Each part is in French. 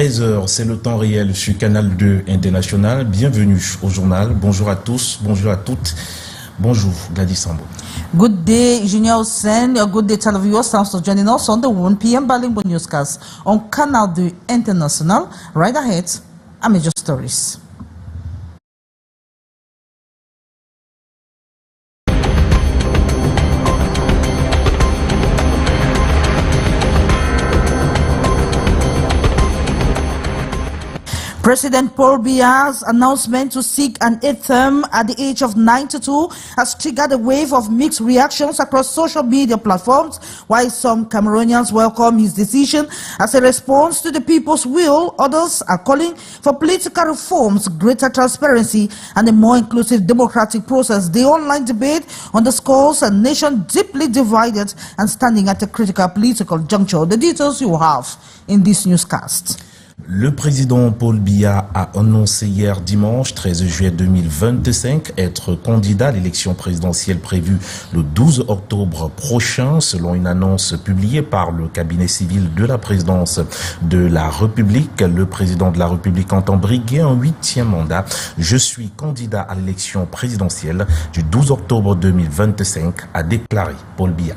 13 h, c'est le temps réel sur Canal 2 International. Bienvenue au journal. Bonjour à tous, bonjour à toutes. Bonjour, Gladys Sambo. Good day, Junior Hussein. Good day, televiewers. Thanks for joining us on the 1 p.m. Bilingual newscast on Canal 2 International. Right ahead, are major stories. President Paul Biya's announcement to seek an eighth term at the age of 92 has triggered a wave of mixed reactions across social media platforms, while some Cameroonians welcome his decision as a response to the people's will. Others are calling for political reforms, greater transparency, and a more inclusive democratic process. The online debate underscores a nation deeply divided and standing at a critical political juncture. The details you have in this newscast. Le président Paul Biya a annoncé hier dimanche 13 juillet 2025 être candidat à l'élection présidentielle prévue le 12 octobre prochain, selon une annonce publiée par le cabinet civil de la présidence de la République. Le président de la République entend briguer un 8e mandat. Je suis candidat à l'élection présidentielle du 12 octobre 2025, a déclaré Paul Biya.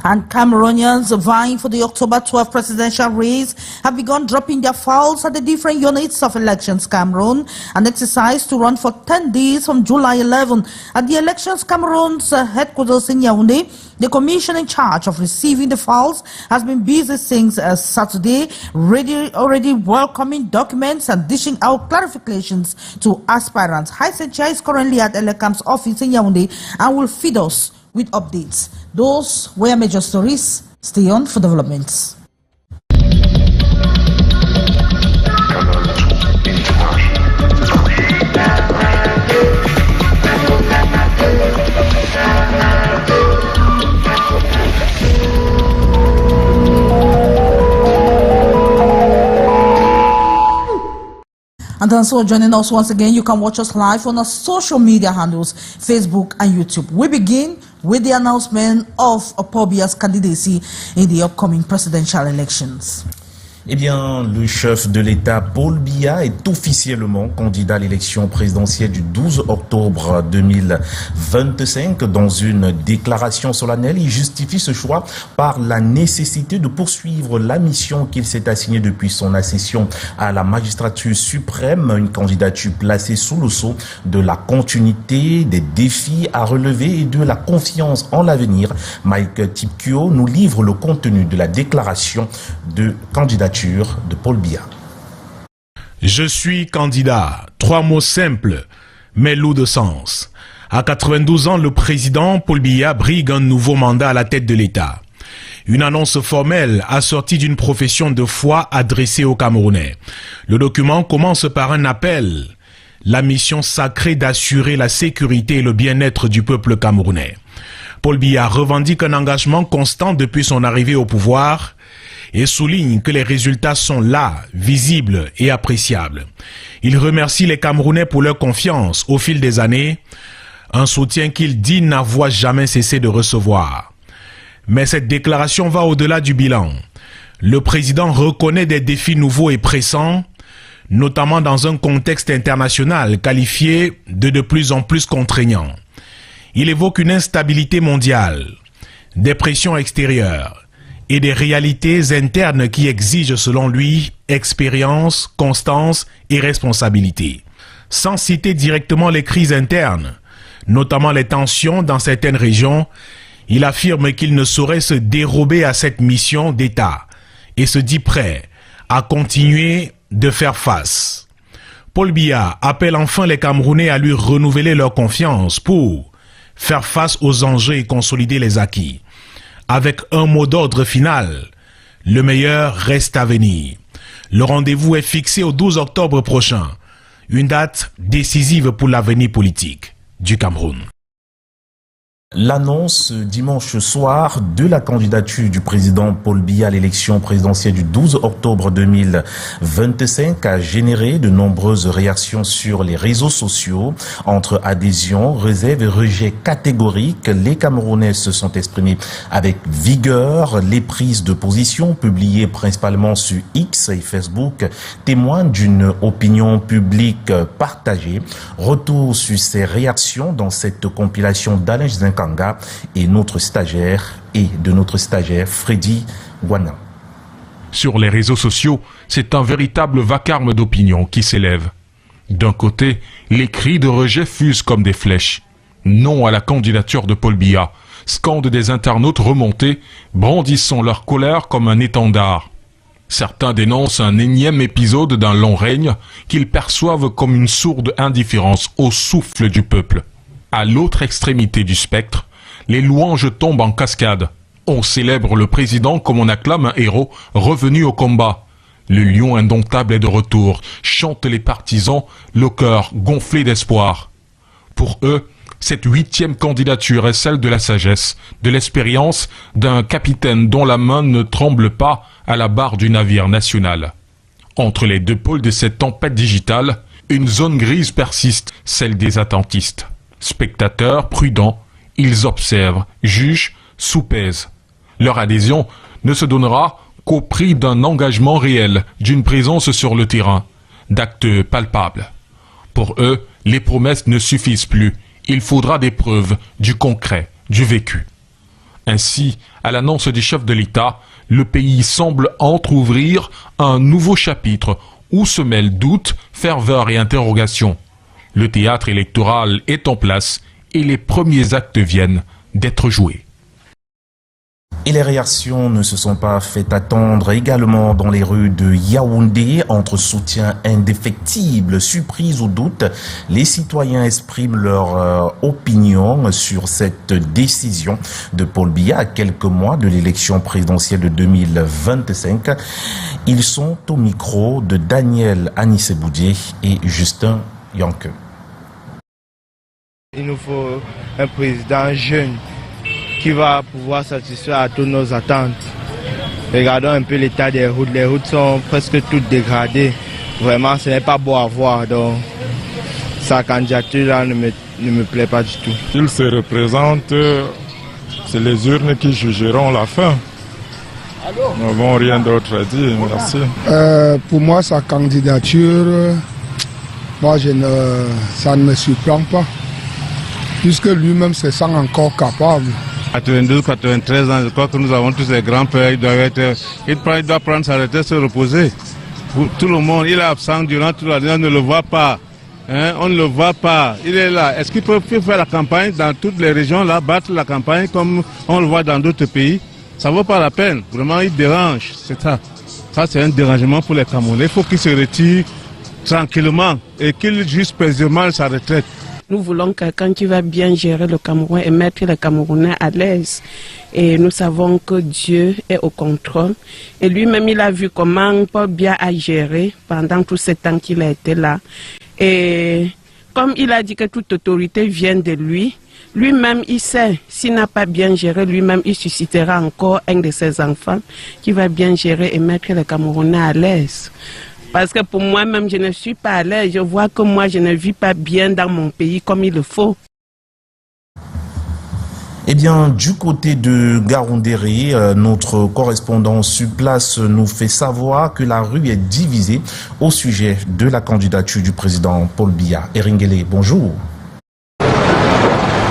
And Cameroonians vying for the October 12 presidential race have begun dropping their files at the different units of Elections Cameroon, an exercise to run for 10 days from July 11. At the Elections Cameroon's headquarters in Yaoundé, the commission in charge of receiving the files has been busy since Saturday, already welcoming documents and dishing out clarifications to aspirants. Hisentia is currently at Elecam's office in Yaoundé and will feed us with updates. Those were major stories. Stay on for developments. And also joining us once again, you can watch us live on our social media handles, Facebook and YouTube. We begin with the announcement of Paul Biya's candidacy in the upcoming presidential elections. Eh bien, le chef de l'État, Paul Biya, est officiellement candidat à l'élection présidentielle du 12 octobre 2025. Dans une déclaration solennelle, il justifie ce choix par la nécessité de poursuivre la mission qu'il s'est assignée depuis son accession à la magistrature suprême, une candidature placée sous le sceau de la continuité, des défis à relever et de la confiance en l'avenir. Mike Tipkio nous livre le contenu de la déclaration de candidature de Paul Biya. Je suis candidat. 3 mots simples, mais lourds de sens. À 92 ans, le président Paul Biya brigue un nouveau mandat à la tête de l'État. Une annonce formelle assortie d'une profession de foi adressée aux Camerounais. Le document commence par un appel. La mission sacrée d'assurer la sécurité et le bien-être du peuple camerounais. Paul Biya revendique un engagement constant depuis son arrivée au pouvoir et souligne que les résultats sont là, visibles et appréciables. Il remercie les Camerounais pour leur confiance au fil des années, un soutien qu'il dit n'avoir jamais cessé de recevoir. Mais cette déclaration va au-delà du bilan. Le président reconnaît des défis nouveaux et pressants, notamment dans un contexte international qualifié de plus en plus contraignant. Il évoque une instabilité mondiale, des pressions extérieures, et des réalités internes qui exigent selon lui expérience, constance et responsabilité. Sans citer directement les crises internes, notamment les tensions dans certaines régions, il affirme qu'il ne saurait se dérober à cette mission d'État et se dit prêt à continuer de faire face. Paul Biya appelle enfin les Camerounais à lui renouveler leur confiance pour faire face aux enjeux et consolider les acquis. Avec un mot d'ordre final, le meilleur reste à venir. Le rendez-vous est fixé au 12 octobre prochain, une date décisive pour l'avenir politique du Cameroun. L'annonce dimanche soir de la candidature du président Paul Biya à l'élection présidentielle du 12 octobre 2025 a généré de nombreuses réactions sur les réseaux sociaux. Entre adhésion, réserve et rejet catégorique, les Camerounais se sont exprimés avec vigueur. Les prises de position publiées principalement sur X et Facebook témoignent d'une opinion publique partagée. Retour sur ces réactions dans cette compilation d'Alain Zinka et de notre stagiaire Freddy Guana. Sur les réseaux sociaux, c'est un véritable vacarme d'opinion qui s'élève. D'un côté, les cris de rejet fusent comme des flèches. Non à la candidature de Paul Biya, scandent des internautes remontés, brandissant leur colère comme un étendard. Certains dénoncent un énième épisode d'un long règne qu'ils perçoivent comme une sourde indifférence au souffle du peuple. À l'autre extrémité du spectre, les louanges tombent en cascade. On célèbre le président comme on acclame un héros revenu au combat. Le lion indomptable est de retour, chantent les partisans, le cœur gonflé d'espoir. Pour eux, cette 8e candidature est celle de la sagesse, de l'expérience d'un capitaine dont la main ne tremble pas à la barre du navire national. Entre les deux pôles de cette tempête digitale, une zone grise persiste, celle des attentistes. Spectateurs prudents, ils observent, jugent, soupèsent. Leur adhésion ne se donnera qu'au prix d'un engagement réel, d'une présence sur le terrain, d'actes palpables. Pour eux, les promesses ne suffisent plus. Il faudra des preuves, du concret, du vécu. Ainsi, à l'annonce du chef de l'État, le pays semble entrouvrir un nouveau chapitre où se mêlent doutes, ferveur et interrogations. Le théâtre électoral est en place et les premiers actes viennent d'être joués. Et les réactions ne se sont pas fait attendre également dans les rues de Yaoundé. Entre soutien indéfectible, surprise ou doute, les citoyens expriment leur opinion sur cette décision de Paul Biya à quelques mois de l'élection présidentielle de 2025. Ils sont au micro de Daniel Anissé-Boudier et Justin Yanke. Il nous faut un président jeune qui va pouvoir satisfaire à toutes nos attentes. Regardons un peu l'état des routes. Les routes sont presque toutes dégradées. Vraiment, ce n'est pas beau à voir. Donc, sa candidature là ne me plaît pas du tout. Il se représente, c'est les urnes qui jugeront la fin. Nous n'avons rien d'autre à dire. Merci. Pour moi, sa candidature, ça ne me surprend pas, puisque lui-même se sent encore capable. À 92, 93 ans, je crois que nous avons tous les grands-pères, il doit prendre sa retraite, se reposer. Pour tout le monde, il est absent durant toute l'année, on ne le voit pas. On ne le voit pas, il est là. Est-ce qu'il peut faire la campagne dans toutes les régions, là, battre la campagne comme on le voit dans d'autres pays? Ça ne vaut pas la peine, vraiment il dérange, c'est ça. Ça c'est un dérangement pour les Camerounais, il faut qu'il se retire tranquillement et qu'il juste paisiblement sa retraite. Nous voulons quelqu'un qui va bien gérer le Cameroun et mettre les Camerounais à l'aise. Et nous savons que Dieu est au contrôle. Et lui-même, il a vu comment Paul Biya a géré pendant tout ce temps qu'il a été là. Et comme il a dit que toute autorité vient de lui, lui-même, il sait, s'il n'a pas bien géré, lui-même, il suscitera encore un de ses enfants qui va bien gérer et mettre les Camerounais à l'aise. Parce que pour moi-même, je ne suis pas à l'aise. Je vois que moi, je ne vis pas bien dans mon pays comme il le faut. Eh bien, du côté de Garoundéré, notre correspondant sur place nous fait savoir que la rue est divisée au sujet de la candidature du président Paul Biya. Eringele, bonjour.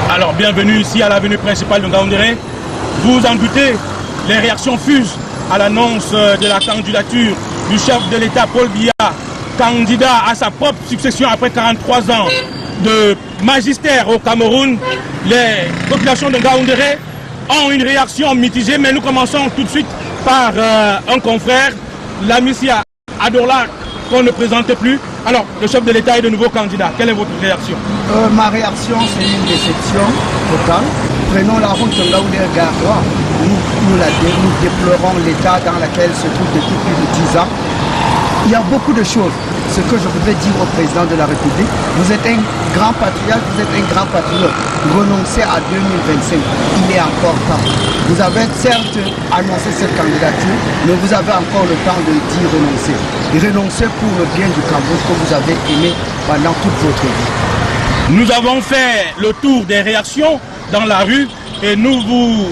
Alors, bienvenue ici à l'avenue principale de Garoundéré. Vous en doutez, les réactions fusent à l'annonce de la candidature du chef de l'État Paul Biya, candidat à sa propre succession après 43 ans de magistère au Cameroun. Les populations de Gaoundéré ont une réaction mitigée, mais nous commençons tout de suite par un confrère, l'Amicia Adorla, qu'on ne présente plus. Alors, le chef de l'État est de nouveau candidat. Quelle est votre réaction? Ma réaction, c'est une déception totale. Prenons la route de Gaoundéré-Garoua. Nous déplorons l'état dans lequel se trouve depuis plus de 10 ans. Il y a beaucoup de choses. Ce que je voudrais dire au président de la République, vous êtes un grand patriote, vous êtes un grand patriote. Renoncez à 2025, il est encore temps. Vous avez certes annoncé cette candidature, mais vous avez encore le temps de d'y renoncer. Et renoncer pour le bien du Cameroun que vous avez aimé pendant toute votre vie. Nous avons fait le tour des réactions dans la rue et nous vous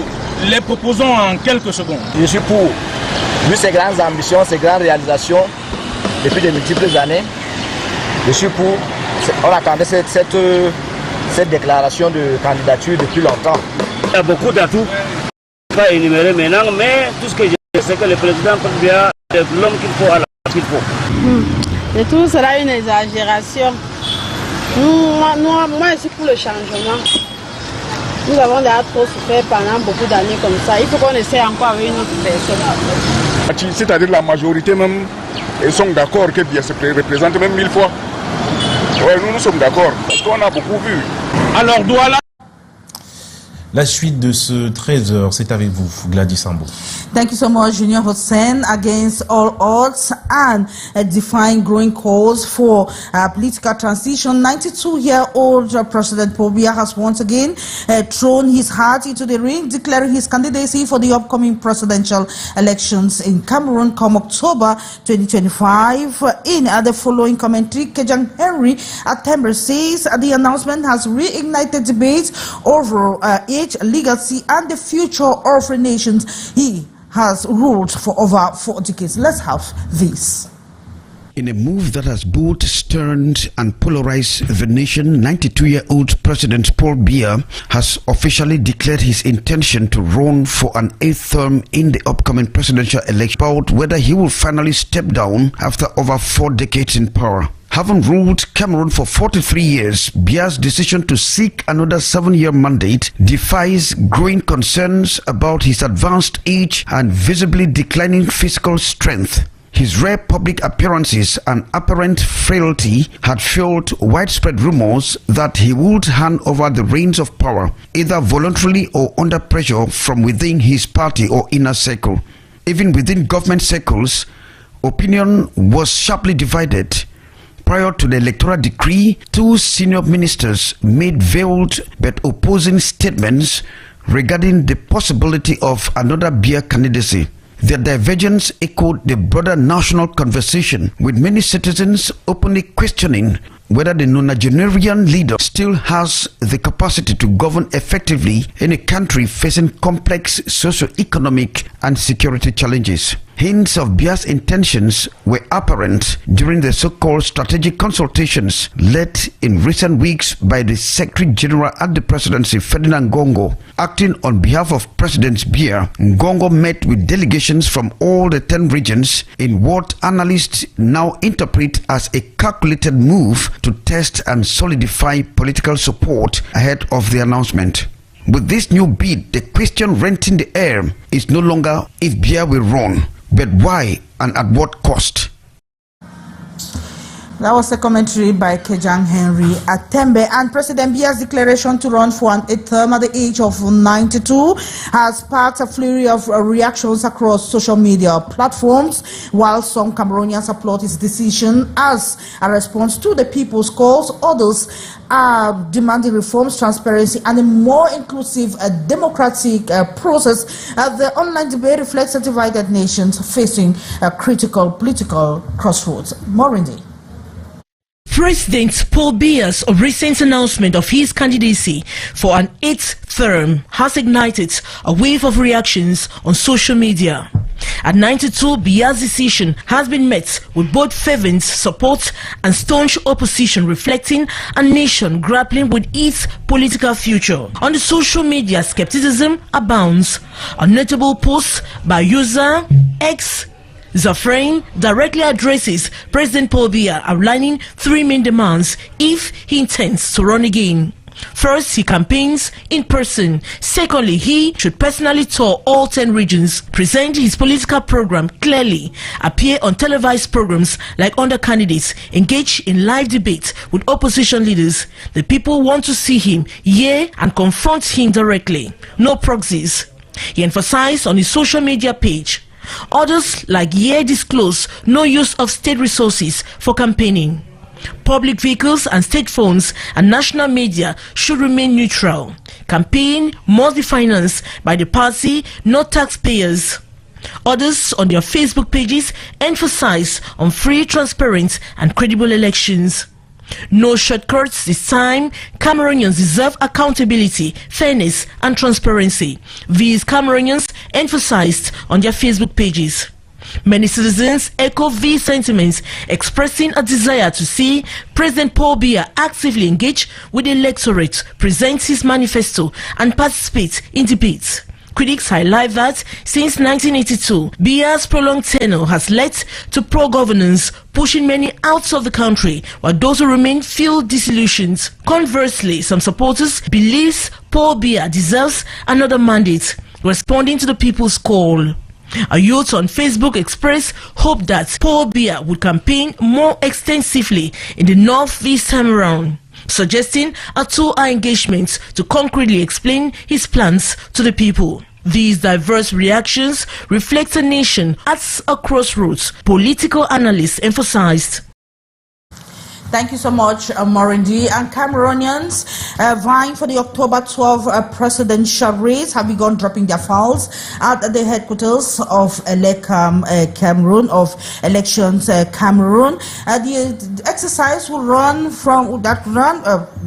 les proposons en quelques secondes. Je suis pour, vu ses grandes ambitions, ses grandes réalisations depuis de multiples années, je suis pour. On attendait cette déclaration de candidature depuis longtemps. Il y a beaucoup d'atouts, pas énumérés maintenant, mais tout ce que je sais, c'est que le président Paul-Biya est l'homme qu'il faut à la place qu'il faut. Et tout sera une exagération. Moi, je suis pour le changement. Nous avons déjà trop souffert pendant beaucoup d'années comme ça. Il faut qu'on essaie encore avec une autre personne. C'est-à-dire la majorité même, ils sont d'accord que Biya se représente même 1000 fois. Oui, nous sommes d'accord, parce qu'on a beaucoup vu. Alors, Douala. La suite de ce 13h, c'est avec vous, Gladys Sambo. Thank you so much, Junior Hussein. Against all odds and defying growing calls for political transition, 92-year-old President Paul Biya has once again thrown his heart into the ring, declaring his candidacy for the upcoming presidential elections in Cameroon come October 2025. In the following commentary, Kejang Henry Atember says the announcement has reignited debates over age, legacy, and the future of the nations he has ruled for over 4 decades. Let's have this. In a move that has both stirred and polarized the nation, 92-year-old President Paul Biya has officially declared his intention to run for an 8th term in the upcoming presidential election, about whether he will finally step down after over 4 decades in power. Having ruled Cameroon for 43 years, Biya's decision to seek another 7-year mandate defies growing concerns about his advanced age and visibly declining physical strength. His rare public appearances and apparent frailty had fueled widespread rumors that he would hand over the reins of power, either voluntarily or under pressure from within his party or inner circle. Even within government circles, opinion was sharply divided. Prior to the electoral decree, 2 senior ministers made veiled but opposing statements regarding the possibility of another Biya candidacy. Their divergence echoed the broader national conversation, with many citizens openly questioning whether the nonagenarian leader still has the capacity to govern effectively in a country facing complex socio-economic and security challenges. Hints of Biya's intentions were apparent during the so-called strategic consultations led in recent weeks by the Secretary General at the Presidency, Ferdinand Ngongo. Acting on behalf of President Biya, Ngongo met with delegations from all the 10 regions in what analysts now interpret as a calculated move to test and solidify political support ahead of the announcement. With this new bid, the question renting the air is no longer if Biya will run, but why and at what cost. That was a commentary by Kejang Henry Atembe. And President Biya's declaration to run for an 8th term at the age of 92 has sparked a flurry of reactions across social media platforms, while some Cameroonians applaud his decision as a response to the people's calls. Others are demanding reforms, transparency, and a more inclusive democratic process. The online debate reflects a divided nation facing a critical political crossroads. Morindi. President Paul Biya's recent announcement of his candidacy for an 8th term has ignited a wave of reactions on social media. At 92, Biya's decision has been met with both fervent support and staunch opposition, reflecting a nation grappling with its political future. On the social media, skepticism abounds. A notable post by user X Zafrain directly addresses President Paul Biya, outlining 3 main demands if he intends to run again. First, he campaigns in person. Secondly, he should personally tour all 10 regions, present his political program clearly, appear on televised programs like other candidates, engage in live debate with opposition leaders. The people want to see him, hear and confront him directly. No proxies. He emphasized on his social media page. Others, like Ye, disclose no use of state resources for campaigning. Public vehicles and state phones and national media should remain neutral. Campaign must be financed by the party, not taxpayers. Others on their Facebook pages emphasize on free, transparent and credible elections. No shortcuts this time. Cameroonians deserve accountability, fairness and transparency. These Cameroonians emphasized on their Facebook pages. Many citizens echo these sentiments, expressing a desire to see President Paul Biya actively engage with the electorate, present his manifesto and participate in debates. Critics highlight that since 1982, Biya's prolonged tenure has led to poor governance, pushing many out of the country, while those who remain feel disillusioned. Conversely, some supporters believe Paul Biya deserves another mandate, responding to the people's call. A youth on Facebook expressed hope that Paul Biya would campaign more extensively in the north this time around, suggesting a two-hour engagement to concretely explain his plans to the people. These diverse reactions reflect a nation at a crossroads, political analysts emphasized. Thank you so much, Morindi. And Cameroonians vying for the October 12 presidential race have begun dropping their files at the headquarters of Elecam Cameroon, of Elections Cameroon. The exercise will run from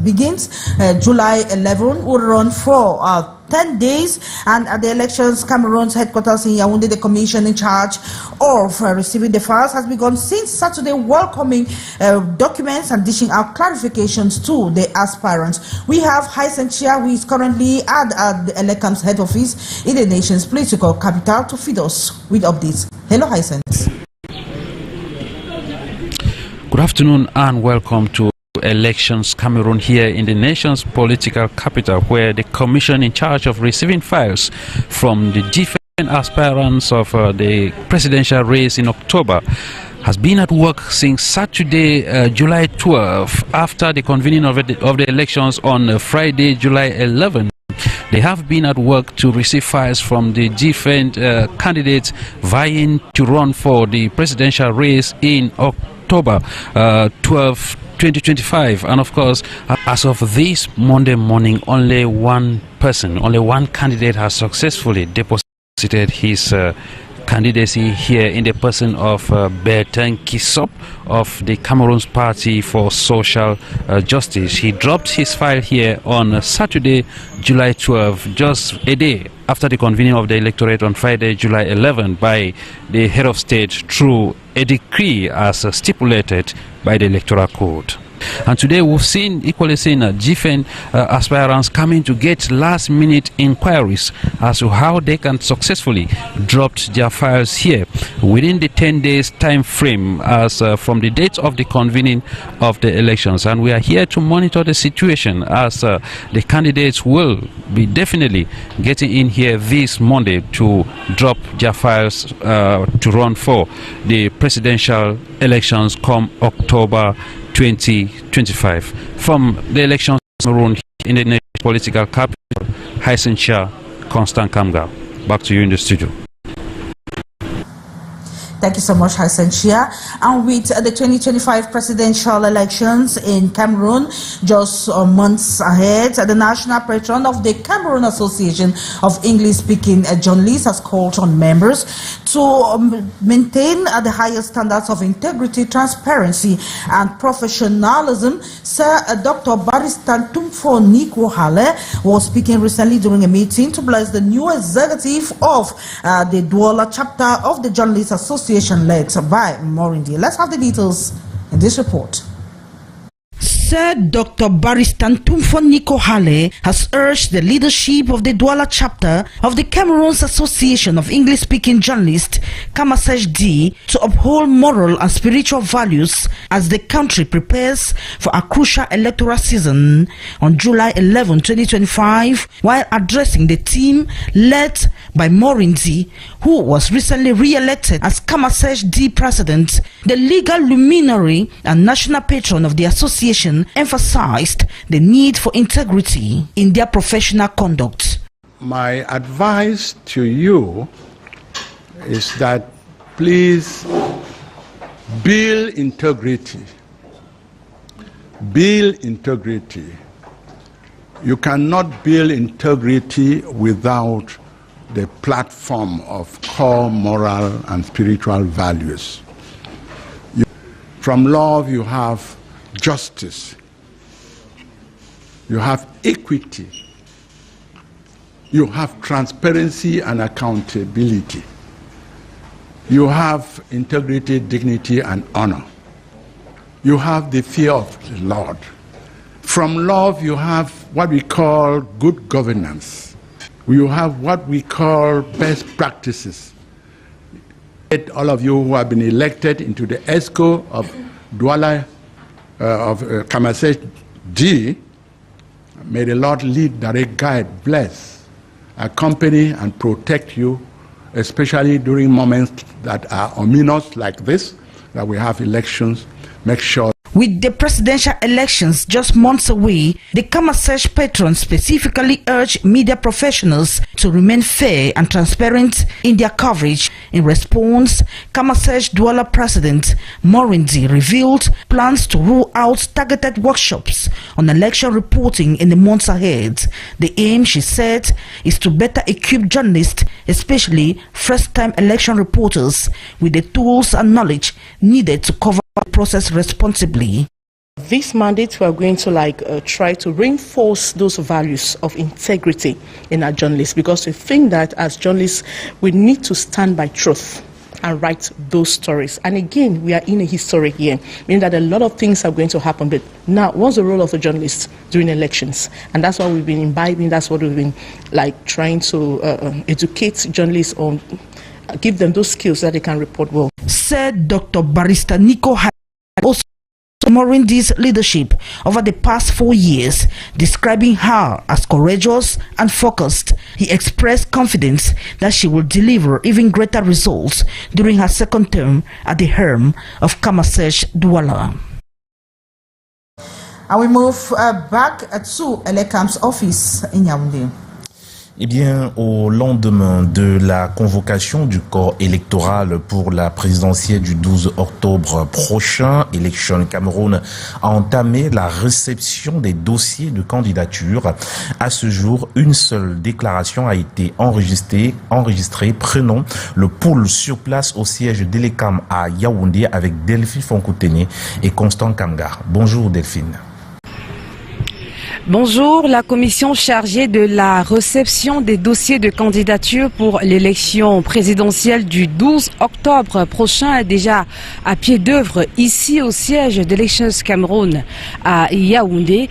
begins July 11, will run for 10 days, and at the Elections Cameroon's headquarters in Yaoundé, the commission in charge of receiving the files has begun since Saturday, welcoming documents and dishing out clarifications to the aspirants. We have Hyacinthe Chia, who is currently at the Elecam's head office in the nation's political capital, to feed us with updates. Hello, Hyacinthe. Good afternoon and welcome to Elections Cameroon here in the nation's political capital, where the commission in charge of receiving files from the different aspirants of the presidential race in October has been at work since Saturday, July 12, after the convening of the elections on Friday, July 11. They have been at work to receive files from the different candidates vying to run for the presidential race in October 12, 2025. And of course, as of this Monday morning, only one candidate has successfully deposited his candidacy here in the person of Bertin Kisop of the Cameroon's Party for Social Justice. He dropped his file here on Saturday, July 12, just a day after the convening of the electorate on Friday, July 11, by the head of state through a decree as stipulated by the Electoral Code. And today we've equally seen different aspirants coming to get last-minute inquiries as to how they can successfully drop their files here within the 10 days time frame as from the date of the convening of the elections. And we are here to monitor the situation as the candidates will be definitely getting in here this Monday to drop their files to run for the presidential elections come October 2025. From the elections in the national political capital, Hyacinthe Chia, Constant Kamga. Back to you in the studio. Thank you so much, Hyacinthe Chia. And with the 2025 presidential elections in Cameroon just months ahead, the national patron of the Cameroon Association of English-Speaking Journalists has called on members to maintain the highest standards of integrity, transparency, and professionalism. Sir Dr. Barrister Tumfo Nikohale was speaking recently during a meeting to bless the new executive of the Douala chapter of the Journalists Association, led by Morindi. Let's have the details in this report. Sir Dr. Barrister Tumfo Nikohale has urged the leadership of the Douala chapter of the Cameroon's Association of English-Speaking Journalists, CAMASEJ-D, to uphold moral and spiritual values as the country prepares for a crucial electoral season on July 11, 2025, while addressing the team led by Morindi, who was recently re-elected as CAMASEJ-D president. The legal luminary and national patron of the association emphasized the need for integrity in their professional conduct. My advice to you is that please build integrity. Build integrity. You cannot build integrity without the platform of core moral and spiritual values. From love, you have justice. You have equity. You have transparency and accountability. You have integrity, dignity, and honor. You have the fear of the Lord. From love, you have what we call good governance. You have what we call best practices. All of you who have been elected into the ESCO of Douala, of Kamasesh G, may the Lord lead, direct, guide, bless, accompany, and protect you, especially during moments that are ominous like this, that we have elections. Make sure. With the presidential elections just months away, the Kamasesh patrons specifically urge media professionals to remain fair and transparent in their coverage. In response, Kamasesh Douala President Morinzi revealed plans to roll out targeted workshops on election reporting in the months ahead. The aim, she said, is to better equip journalists, especially first-time election reporters, with the tools and knowledge needed to cover the process responsibly. This mandate, we are going to try to reinforce those values of integrity in our journalists, because we think that as journalists we need to stand by truth and write those stories. And again, we are in a historic year, meaning that a lot of things are going to happen. But now, what's the role of the journalists during elections? And that's what we've been imbibing. That's what we've been trying to educate journalists on. Give them those skills that they can report well. Said Dr. Barrister Nico Hale, also Morindi's leadership over the past 4 years, describing her as courageous and focused. He expressed confidence that she will deliver even greater results during her second term at the helm of Kamasesh Douala. And we move back to Elekam's office in Yaoundé. Eh bien, au lendemain de la convocation du corps électoral pour la présidentielle du 12 octobre prochain, Election Cameroun a entamé la réception des dossiers de candidature. À ce jour, une seule déclaration a été enregistrée. Prenons le pool sur place au siège d'Elekam à Yaoundé avec Delphine Fonkoutene et Constant Kanga. Bonjour Delphine. Bonjour, la commission chargée de la réception des dossiers de candidature pour l'élection présidentielle du 12 octobre prochain est déjà à pied d'œuvre ici au siège d'Elections Cameroun à Yaoundé,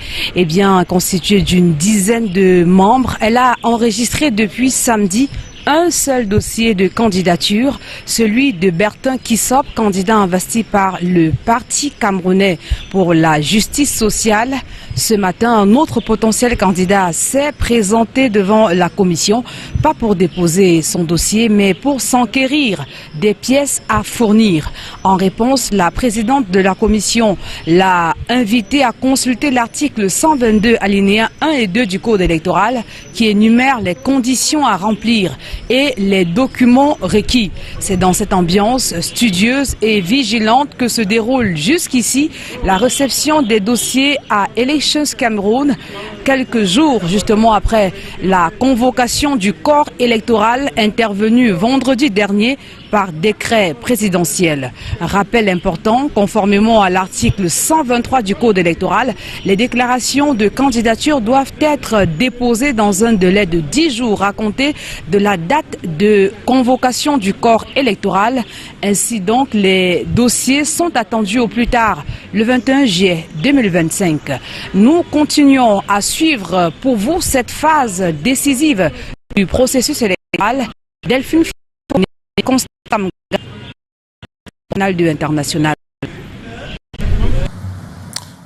constituée d'une dizaine de membres. Elle a enregistré depuis samedi un seul dossier de candidature, celui de Bertin Kissop, candidat investi par le Parti camerounais pour la justice sociale. Ce matin, un autre potentiel candidat s'est présenté devant la commission, pas pour déposer son dossier, mais pour s'enquérir des pièces à fournir. En réponse, la présidente de la commission l'a invité à consulter l'article 122 alinéa 1 et 2 du code électoral qui énumère les conditions à remplir et les documents requis. C'est dans cette ambiance studieuse et vigilante que se déroule jusqu'ici la réception des dossiers à Elections Cameroun, quelques jours justement après la convocation du corps électoral intervenue vendredi dernier par décret présidentiel. Un rappel important, conformément à l'article 123 du code électoral, les déclarations de candidature doivent être déposées dans un délai de 10 jours à compter de la date de convocation du corps électoral. Ainsi donc, les dossiers sont attendus au plus tard le 21 juillet 2025. Nous continuons à suivre pour vous cette phase décisive du processus électoral. Delphine Constant international.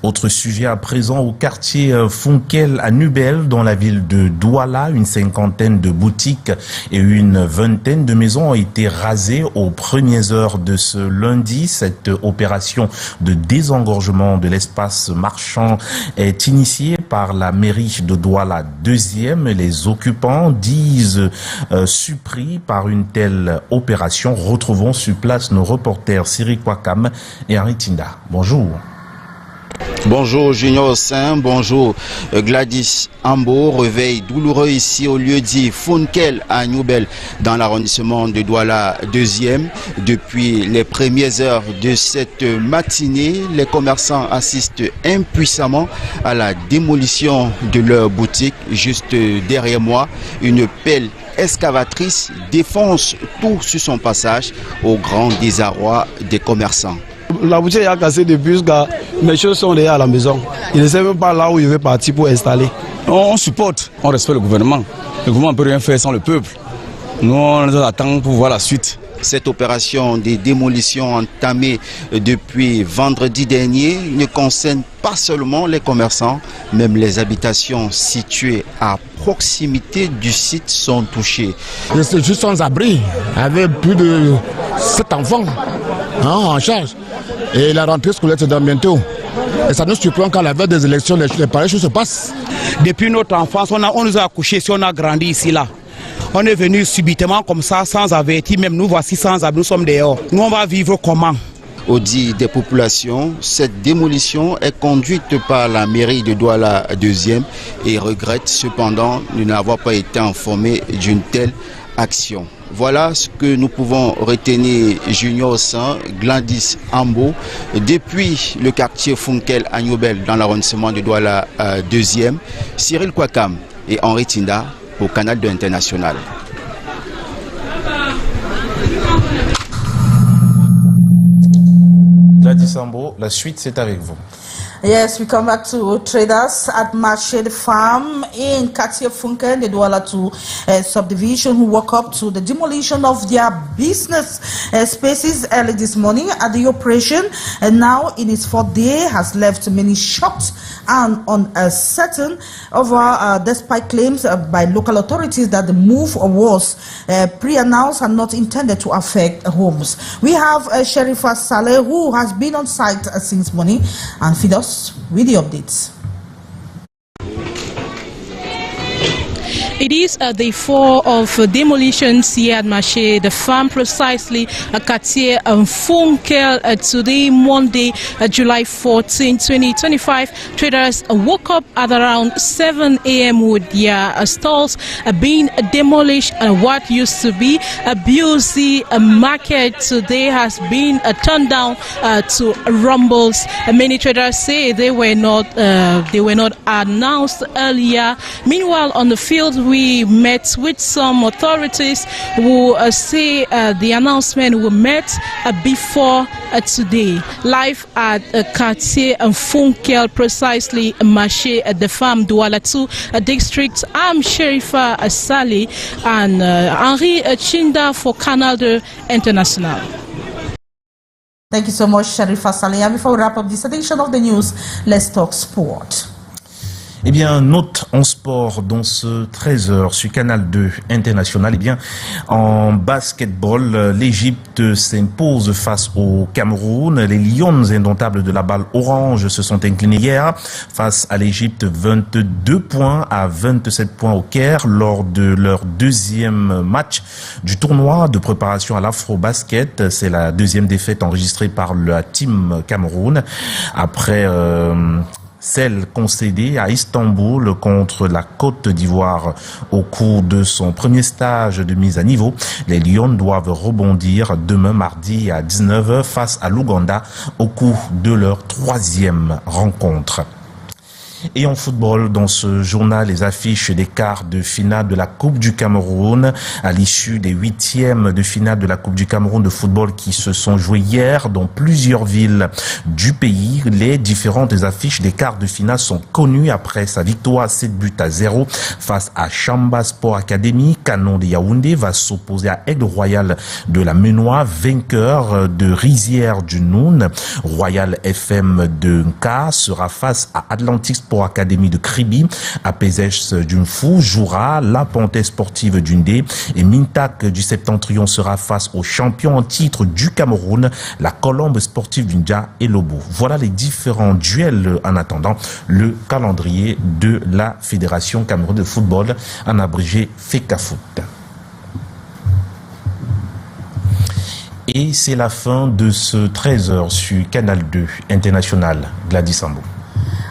Autre sujet à présent, au quartier Funkel à Nubel, dans la ville de Douala, une cinquantaine de boutiques et une vingtaine de maisons ont été rasées aux premières heures de ce lundi. Cette opération de désengorgement de l'espace marchand est initiée par par la mairie de Douala 2e. Les occupants disent surpris par une telle opération. Retrouvons sur place nos reporters Cyril Kwakam et Henri Tinda. Bonjour. Bonjour Junior Saint, bonjour Gladys Ambo. Réveil douloureux ici au lieu dit Funkel à Newbel dans l'arrondissement de Douala 2e. Depuis les premières heures de cette matinée, les commerçants assistent impuissamment à la démolition de leur boutique. Juste derrière moi, une pelle excavatrice défonce tout sur son passage au grand désarroi des commerçants. La boutique a cassé depuis car mes choses sont déjà à la maison. Il ne sait même pas là où il veut partir pour installer. On supporte, on respecte le gouvernement. Le gouvernement ne peut rien faire sans le peuple. Nous, on attend pour voir la suite. Cette opération de démolition entamée depuis vendredi dernier ne concerne pas seulement les commerçants, même les habitations situées à proximité du site sont touchées. Je suis juste sans abri, avec plus de 7 enfants en charge. Et la rentrée scolaire c'est dans bientôt. Et ça nous surprend qu'à la veille des élections, les pareilles choses se passent. Depuis notre enfance, on nous a accouchés, si on a grandi ici là. On est venu subitement comme ça, sans avertir, même nous voici sans abri, nous sommes dehors. Nous on va vivre comment? Au dit des populations, cette démolition est conduite par la mairie de Douala 2e et regrette cependant de n'avoir pas été informé d'une telle action. Voilà ce que nous pouvons retenir Junior Saint, Gladys Ambo, depuis le quartier Funkel à Newbel dans l'arrondissement de Douala 2e. Cyril Kwakam et Henri Tinda au Canal 2 International. Gladys Ambo, la suite c'est avec vous. Yes, we come back to traders at Marché de Farm in Katia Funken, the Douala 2 subdivision, who woke up to the demolition of their business spaces early this morning at the operation, and now in its 4th day has left many shocked and uncertain over, despite claims by local authorities that the move was pre-announced and not intended to affect homes. We have Sherifa Saleh, who has been on site since morning and feed us with the updates. It is day 4 of demolitions here at Marché de Farm, precisely at Quartier Funkel. Today, Monday, July 14, 2025, traders woke up at around 7 a.m. with their stalls being demolished, and what used to be a busy market today has been turned down to rumbles. Many traders say they were not announced earlier. Meanwhile, on the field, we met with some authorities who say the announcement was met before today. Live at Quartier Funkel, precisely Marché de Farm, Douala 2 district. I'm Sherifa Saleh and Henri Tinda for Canal 2 International. Thank you so much, Sherifa Saleh. And before we wrap up this edition of the news, let's talk sport. Eh bien, note en sport dans ce 13h sur Canal 2 International. Eh bien, en basketball, l'Égypte s'impose face au Cameroun. Les Lions indomptables de la balle orange se sont inclinés hier face à l'Égypte 22 points à 27 points au Caire lors de leur deuxième match du tournoi de préparation à l'Afro-Basket. C'est la deuxième défaite enregistrée par la team Cameroun après celle concédée à Istanbul contre la Côte d'Ivoire au cours de son premier stage de mise à niveau. Les Lions doivent rebondir demain mardi à 19h face à l'Ouganda au cours de leur troisième rencontre. Et en football, dans ce journal, les affiches des quarts de finale de la Coupe du Cameroun à l'issue des 8e de finale de la Coupe du Cameroun de football qui se sont jouées hier dans plusieurs villes du pays. Les différentes affiches des quarts de finale sont connues après sa victoire 7-0 face à Chamba Sport Academy. Canon de Yaoundé va s'opposer à Aigle Royal de la Menoie, vainqueur de Rizière du Noun. Royal FM de Nka sera face à Atlantic Sport Sport Academy de Kribi, APSH d'Unfou jouera la Panthère sportive d'Undé et Mintak du Septentrion sera face aux champions en titre du Cameroun, la Colombe sportive d'Undja et Lobo. Voilà les différents duels en attendant le calendrier de la Fédération Cameroun de football, en abrégé FECAFOOT. Et c'est la fin de ce 13h sur Canal 2 International. Gladys Ambo.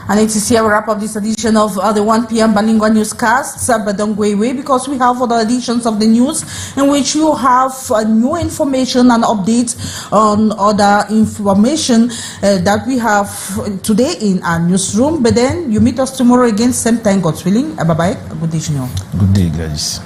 And it is here we wrap up this edition of the 1 p.m. Balingua newscasts, but don't go away because we have other editions of the news in which you have new information and updates on other information that we have today in our newsroom. But then you meet us tomorrow again, same time, God's willing. Bye-bye. Good day, Junior. Good day, Gladys.